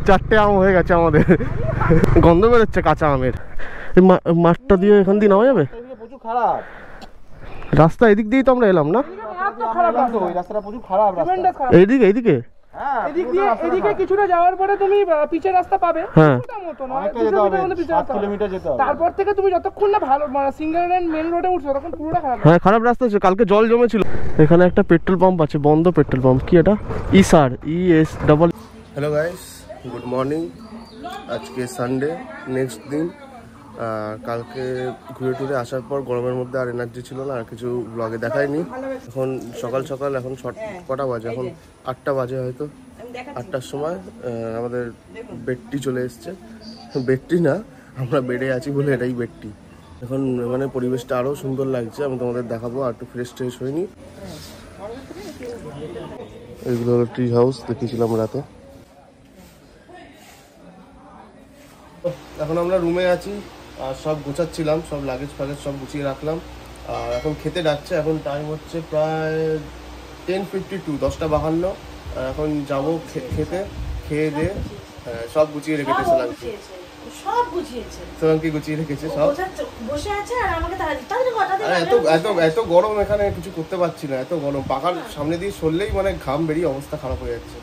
চারটে আম হয়ে গেছে আমাদের। গন্ধ বেরোচ্ছে কাঁচা আমের। এই মাঠটা দিয়ে এখান দিয়ে নামা যাবে? প্রচুর খারাপ রাস্তা, এদিক দিয়েই তো আমরা এলাম না? রাস্তাটা প্রচুর খারাপ। এইদিকে এদিকে কিছুটা যাওয়ার পরে তুমি পিচের রাস্তা পাবে। হ্যাঁ, তারপর থেকে তুমি যতক্ষণ না ভালো সিঙ্গেল লাইন মেন রোডে উঠছো ততক্ষণ পুরোটা খারাপ। হ্যাঁ খারাপ রাস্তা ছিল, কালকে জল জমেছিল। এখানে একটা পেট্রোল পাম্প আছে, বন্ধ পেট্রোল পাম্প। কি এটা? ইসার ES double. Hello guys, good morning. আজকে সানডে, নেক্সট দিন। কালকে ঘুরে টুরে আসার পর গরমের মধ্যে আর এনার্জি ছিল না, আর কিছু ব্লগে দেখায়নি। এখন সকাল সকাল, এখন কটা বাজে? এখন 8টা বাজে হয়তো। 8টার সময় আমাদের বেডটি চলে এসছে। বেডটি না, আমরা বেডে আছি বলে এটাই বেডটি। এখন মানে পরিবেশটা আরও সুন্দর লাগছে, আমি তোমাদের দেখাবো। আর একটু ফ্রেশ ট্রেশ হয়নি। এগুলো হলো ট্রি হাউস, দেখিয়েছিলাম রাতে। এখন আমরা রুমে আছি আর সব গোছাচ্ছিলাম, সব লাগেজ ফাগেজ সব গুছিয়ে রাখলাম। আর এখন খেতে ডাকছে। এখন টাইম হচ্ছে প্রায় 10:52, 10টা 52। এখন যাবো খেতে। খেয়ে দিয়ে সব গুছিয়ে রেখেছে সোলাঙ্কি। সব গুছিয়েছে, সোলাঙ্কি গুছিয়ে রেখেছে সব, বসে আছে। আর আমাকে তাড়াতাড়ি এত গরম, এখানে কিছু করতে পারছি না। এত গরম, পাখার সামনে দিয়ে সরলেই মানে ঘাম বেরিয়ে অবস্থা খারাপ হয়ে যাচ্ছে।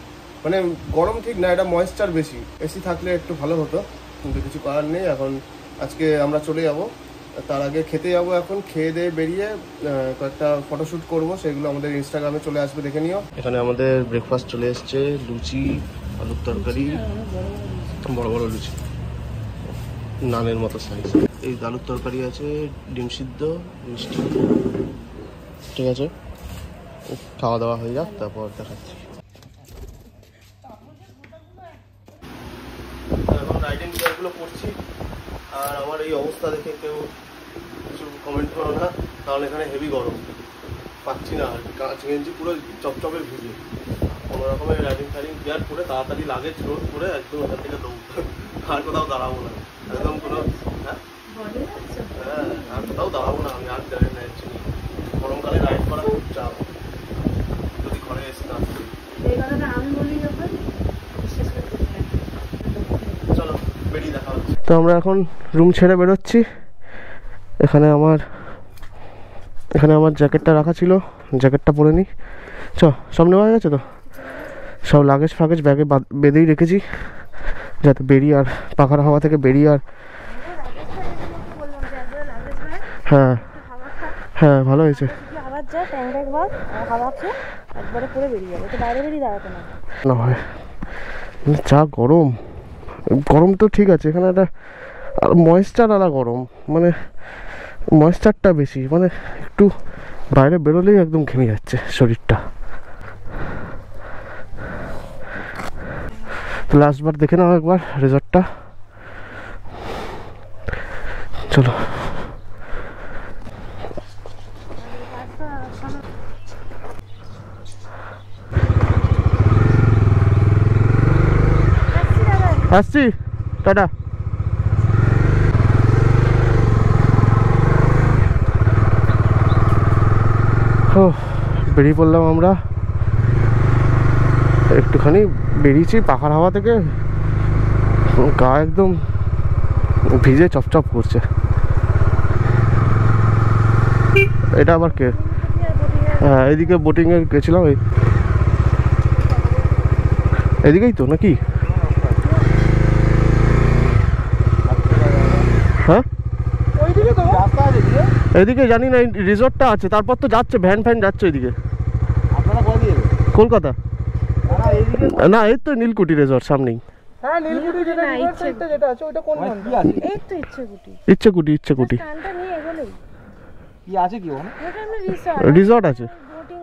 মানে গরম ঠিক না, এটা ময়েশ্চার বেশি। এসি থাকলে একটু ভালো হতো, কিন্তু কিছু করার নেই। এখন আজকে আমরা চলে যাব, তার আগে খেতে যাবো। এখন খেয়ে দিয়ে বেরিয়ে কয়েকটা ফটোশ্যুট করবো, সেগুলো আমাদের ইনস্টাগ্রামে চলে আসবে, দেখে নিও। এখানে আমাদের ব্রেকফাস্ট চলে এসছে, লুচি, আলুর তরকারি, বড় বড় লুচি, নানের মতো সাইজ। এই আলুর তরকারি আছে, ডিম সিদ্ধ, মিষ্টি। ঠিক আছে, খাওয়া দাওয়া হয়ে যাক, তারপর দেখাচ্ছি। এখন রাইডিং গিয়ারগুলো পড়ছি। আর আমার এই অবস্থা দেখে কেউ কিছু কমেন্ট করো না, কারণ এখানে হেভি গরম, পাচ্ছি না। আর কাঁচ গেঞ্জি পুরো চপচপে ভিজে। কোনো রকমের রাইডিং গিয়ার পরে তাড়াতাড়ি লাগেজ লোড করে একদম ওখান থেকে দৌড়, আর কোথাও দাঁড়াবো না একদম। কোনো হ্যাঁ, আর কোথাও দাঁড়াবো না আমি, আর জানি না। গরমকালে রাইড করা খুব চাপ, যদি ঘরে এসে না আসতে। চলো বেরিয়ে দেখা হচ্ছে। তো আমরা এখন রুম ছেড়ে বেরোচ্ছি। এখানে আমার জ্যাকেটটা রাখা ছিল, জ্যাকেটটা পরে নিই। সব নেওয়া হয়ে গেছে তো, সব লাগেজ ফাগেজ ব্যাগে বেঁধেই রেখেছি, যাতে বেরিয়ে আর পাখার হাওয়া থেকে বেরিয়ে আর। হ্যাঁ হ্যাঁ, ভালো হয়েছে। না হয় যা গরম তো ঠিক আছে, এখানে একটা ময়েশ্চার আলা গরম, মানে ময়েশ্চারটা বেশি, মানে একটু বাইরে বেরোলেই একদম ঘেমে যাচ্ছে শরীরটা। লাস্টবার দেখে নাও একবার রিসর্টটা। চলো আসছি, টাটা। বেরিয়ে পড়লাম আমরা, একটুখানি বেরিয়েছি পাখার হাওয়া থেকে, গা একদম ভিজে চপচপ করছে। এটা আবার কে? হ্যাঁ, এদিকে বোটিংয়ে গেছিলাম, এদিকেই তো নাকি? হ্যাঁ, এদিকে জানি না, রিসর্টটা আছে, তারপর তো যাচ্ছে ভ্যান ফ্যান যাচ্ছে ওইদিকে। কলকাতা না, এই তো নীলকুঠি রিসর্ট সামনেই। হ্যাঁ, নীলকুঠি যেটা আছে ওটা কোন মন্দির? এই তো ইচ্ছেকুটি। কি আছে কি ওখানে? রিসর্ট আছে, বোটিং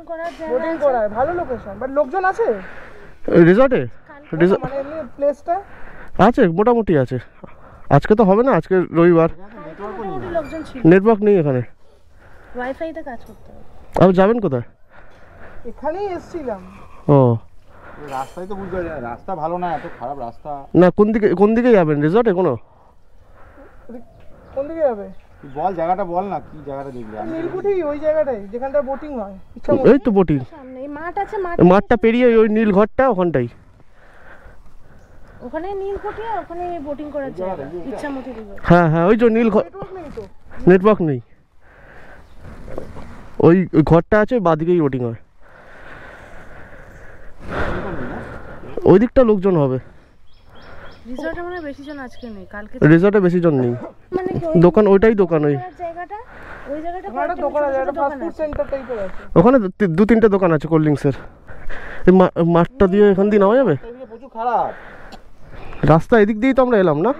করার ভালো লোকেশন, বাট লোকজন আছে রিসর্টে? মানে এমনি প্লেসটা আছে, মোটামুটি আছে। আজকে তো হবে না, আজকে রবিবার, নেটওয়ার্ক নেই এখানে, ওয়াইফাইতে কাজ করতে হবে। আপনি যাবেন কোথায়? এখানেই এসেছিলাম। ও, রাস্তায় তো বুঝতে পারি না, রাস্তা ভালো না, এত খারাপ রাস্তা। না, কোন দিকে যাবেন রিসর্টে? কোন দিকে যাবে বল, জায়গাটা বল না, কি জায়গাটা দেখবি? নীলকুঠি, ওই জায়গাটাই যেখানটা বোটিং হয়। এই তো বোটিং, সামনে মাঠ আছে, মাঠটা পেরিয়ে ওই নীল ঘরটা ওখানটাই। ওখানে নীলকুঠি আর ওখানে বোটিং করার জায়গা ইচ্ছা মতো দিবে। হ্যাঁ হ্যাঁ, ওই যে নেটওয়ার্ক নেই, ওই ঘরটা আছে বাদিকেই বোটিং হয়, ওই দিকটা লোকজন হবে। রিসর্টে মানে বেশি জন আজকে নেই, কালকে রিসর্টে বেশি জন নেই, মানে দোকান ওইটাই দোকান, ওই জায়গাটা ওই জায়গাটা ওখানে একটা দোকান আছে, একটা ফাস্ট ফুড সেন্টার টাইপের আছে। ওখানে 2-3টে দোকান আছে কোল্ড ড্রিঙ্কসের। এই মাঠটা দিয়ে এখান দিয়ে নেওয়া যাবে? এদিকে প্রচুর খারাপ রাস্তা এদিক দিয়েই তো আমরা এলাম না,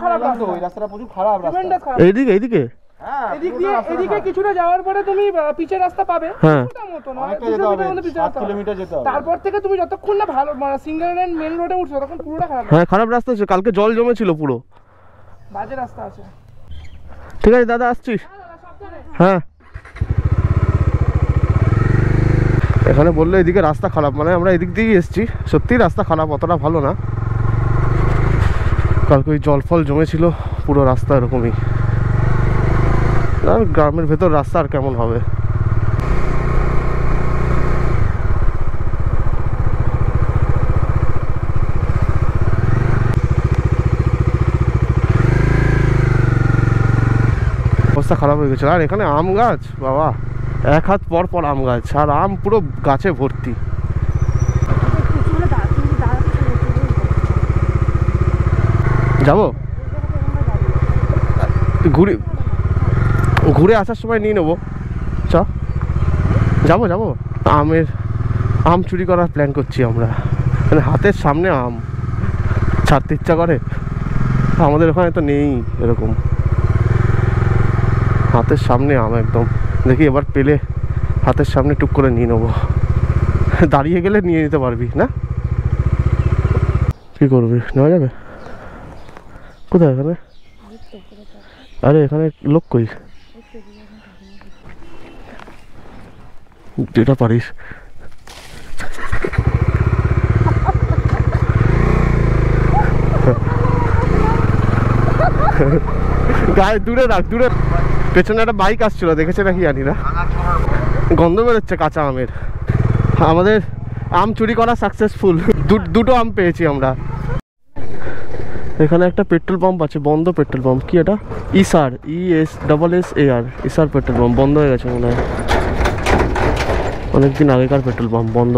খারাপ রাস্তা, ওই রাস্তাটা প্রচুর খারাপ রাস্তা। Tremendous খারাপ। এইদিকে এইদিকে হ্যাঁ এদিক দিয়ে এদিকে কিছুটা যাওয়ার পরে তুমি পিচের রাস্তা পাবে, হ্যাঁ কিছুটা মতো না, অনেকটা 200 যেতে হবে, মিটার মতো পিচের 7 রাস্তা কিলোমিটার যেতে হবে। তারপর থেকে তুমি যতক্ষণ না ভালো মানে সিঙ্গেল লাইন মেন রোডে উঠছো তখন পুরোটা খারাপ, হ্যাঁ খারাপ রাস্তা আছে, কালকে জল জমেছিল পুরো, বাজে রাস্তা আছে। ঠিক আছে দাদা আসছি। হ্যাঁ এখানে বললো এদিকে রাস্তা খারাপ, মানে আমরা এদিক দিয়েই এসেছি, সত্যিই রাস্তা খারাপ, অতটা ভালো না। কালকে ওই জল ফল জমেছিল পুরো রাস্তা এরকমই, আর গ্রামের ভেতর রাস্তা আর কেমন হবে। অবস্থা খারাপ হয়ে গেছে। আর এখানে আম গাছ বাবা, 1 হাত পর পর আম গাছ, আর আম পুরো গাছে ভর্তি। যাবো ঘুরে ঘুরে আসার সময় নিয়ে নেবো, চ যাবো যাবো। আম চুরি করার প্ল্যান করছি আমরা, মানে হাতের সামনে আম, ছাড়তে ইচ্ছা করে। আমাদের ওখানে তো নেই এরকম, হাতের সামনে আম একদম। দেখি এবার পেলে হাতের সামনে টুক করে নিয়ে নেবো, দাঁড়িয়ে গেলে নিয়ে নিতে পারবি না, কি করবি, নেওয়া যাবে? কোথায় এখানে? আরে এখানে লোক কই, যেটা পারিস। গায়ে দূরে রাখ, দূরে। পেছনে একটা বাইক আসছিল, দেখেছে নাকি জানি না, গন্ধ বেরোচ্ছে কাঁচা আমের। আমাদের আম চুরি করা সাকসেসফুল, দুটো আম পেয়েছি আমরা। এখানে একটা পেট্রোল পাম্প আছে, বন্ধ পেট্রোল পাম্প, কি এটা? ইসার, ESSAR, ইসার পেট্রোল পাম্প বন্ধ হয়ে গেছে মনে হয়, অনেকদিন আগেকার পেট্রোল পাম্প বন্ধ।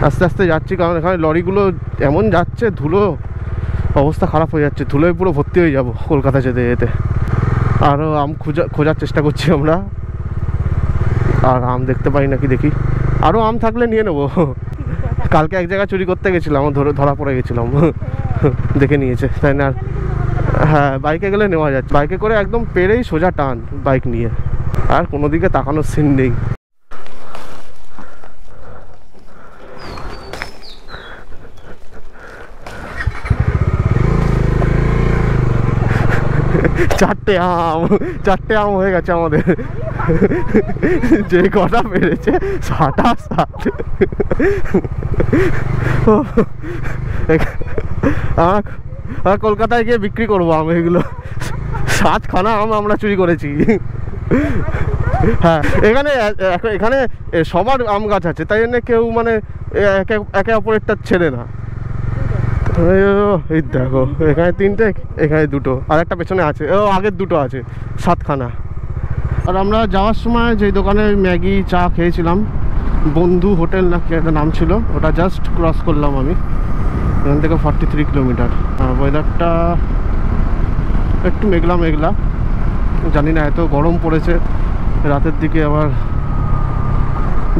আস্তে আস্তে যাচ্ছি, কারণ এখানে লরিগুলো এমন যাচ্ছে, ধুলো, অবস্থা খারাপ হয়ে যাচ্ছে, ধুলোয় পুরো ভর্তি হয়ে যাব কলকাতা যেতে যেতে। আরও আম খোঁজার চেষ্টা করছি আমরা, আর আম দেখতে পাই নাকি দেখি, আরও আম থাকলে নিয়ে নেবো। কালকে এক জায়গায় চুরি করতে গেছিলাম, ধরা পড়ে গেছিলাম, দেখে নিয়েছে, তাই না? হ্যাঁ বাইকে গেলে নেওয়া যাচ্ছে, বাইকে করে একদম পেরেই সোজা টান বাইক নিয়ে, আর কোনো দিকে তাকানোর সিন নেই। চারটে আম হয়ে গেছে আমাদের, যে কটা পেরেছে 60 আর কলকাতায় গিয়ে বিক্রি করবো আম এগুলো, 7খানা আম আমরা চুরি করেছি। হ্যাঁ এখানে সবার আম গাছ আছে, তাই জন্য কেউ মানে একে অপরেরটা ছেড়ে না। এই দেখো এখানে 3টে, এখানে 2টো, আর একটা পেছনে আছে, ও আগের 2টো আছে, 7খানা। আর আমরা যাওয়ার সময় যে দোকানে ম্যাগি চা খেয়েছিলাম, বন্ধু হোটেল না কি একটা নাম ছিল, ওটা জাস্ট ক্রস করলাম আমি, এখান থেকে 43 কিলোমিটার। ওয়েদারটা একটু মেঘলা মেঘলা, জানি না এত গরম পড়েছে, রাতের দিকে আবার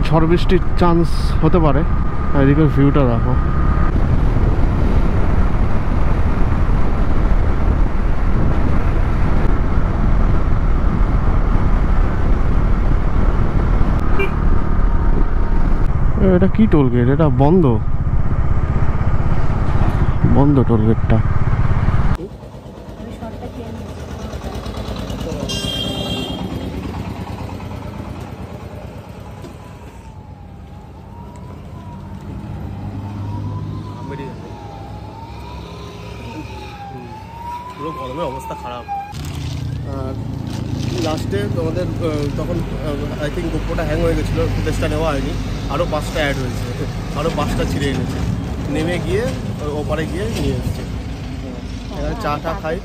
ঝড় বৃষ্টির চান্স হতে পারে। এদিকে ভিউটা দেখো, এটা কি টোল গেট? এটা বন্ধ টোল গেটটা। পুরো গরমে অবস্থা খারাপ। আর লাস্টে তোমাদের তখন আই থিঙ্ক গোপ্রোটা হ্যাং হয়ে গেছিলো, ফুটেজটা নেওয়া হয়নি, আরও 5টা অ্যাড হয়েছে, আরও 5টা ছিঁড়ে এনেছে। নেমে গিয়ে ওপারে গিয়ে নিয়ে এসছে। এখানে চা টা খাই,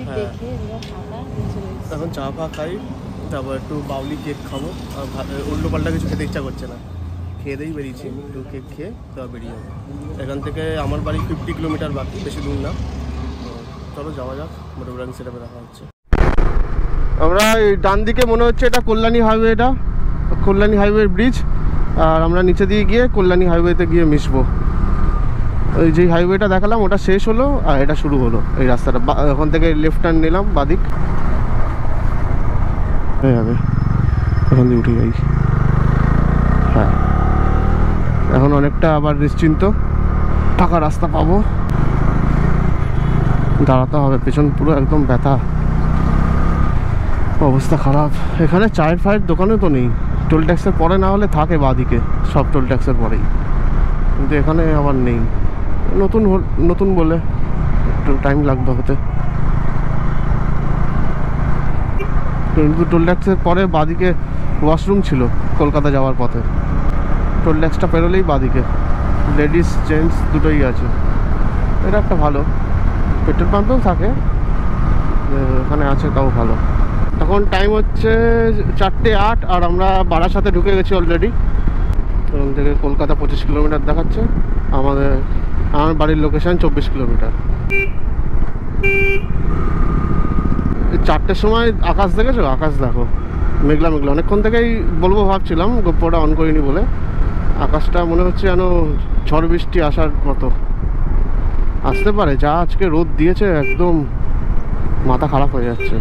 হ্যাঁ এখন চা ফা খাই, তারপর একটু বাউলি কেক খাবো। আর উল্টো পাল্টা কিছু খেতে ইচ্ছা করছে না, খেয়ে দিয়েই বেরিয়েছি। একটু কেক খেয়ে তারপর বেরিয়ে যাবো। এখান থেকে আমার বাড়ি 50 কিলোমিটার বাকি, বেশি দূর না। চলো যাওয়া যাক, মোটরব্রাঞ্চ সেটা দেখা হচ্ছে। আমরা ডান দিকে মনে হচ্ছে এটা কল্যাণী হাইওয়ে, এটা কল্যাণী হাইওয়ে ব্রিজ। আর আমরা নিচে দিয়ে গিয়ে কল্যাণী হাইওয়েতে গিয়ে মিশবো। ওই যে হাইওয়েটা দেখালাম ওটা শেষ হলো আর এটা শুরু হলো এই রাস্তাটা। ওখান থেকে লেফট টার্ন নিলাম বাদিক হয়ে যাবে, ওখান দিয়ে উঠে যাই। হ্যাঁ এখন অনেকটা আবার নিশ্চিন্ত, ফাঁকা রাস্তা পাবো। দাঁড়াতে হবে, পেছন পুরো একদম ব্যথা, অবস্থা খারাপ। এখানে চায়ের ফায়ের দোকানে তো নেই, টোল ট্যাক্সের পরে না হলে থাকে বাদিকে, সব টোল ট্যাক্সের পরেই, কিন্তু এখানে আবার নেই। নতুন নতুন বলে একটু টাইম লাগবে হতে। কিন্তু টোল ট্যাক্সের পরে বাদিকে ওয়াশরুম ছিল কলকাতা যাওয়ার পথে। টোল ট্যাক্সটা পেরোলেই বাদিকে লেডিস জেন্টস দুটোই আছে। এটা একটা ভালো, পেট্রোল পাম্পেও থাকে, এখানে আছে তাও ভালো। এখন টাইম হচ্ছে 4:08 আর আমরা বারাসাতে ঢুকে গেছি অলরেডি। ওখান থেকে কলকাতা 25 কিলোমিটার দেখাচ্ছে, আমার বাড়ির লোকেশান 24 কিলোমিটার। 4টের সময় আকাশ দেখেছো? আকাশ দেখো, মেঘলা মেঘলা। অনেকক্ষণ থেকেই বলবো ভাবছিলাম, গোপ্রোটা অন করিনি বলে। আকাশটা মনে হচ্ছে যেন ঝড় বৃষ্টি আসার মতো, আসতে পারে। যা আজকে রোদ দিয়েছে, একদম মাথা খারাপ হয়ে যাচ্ছে।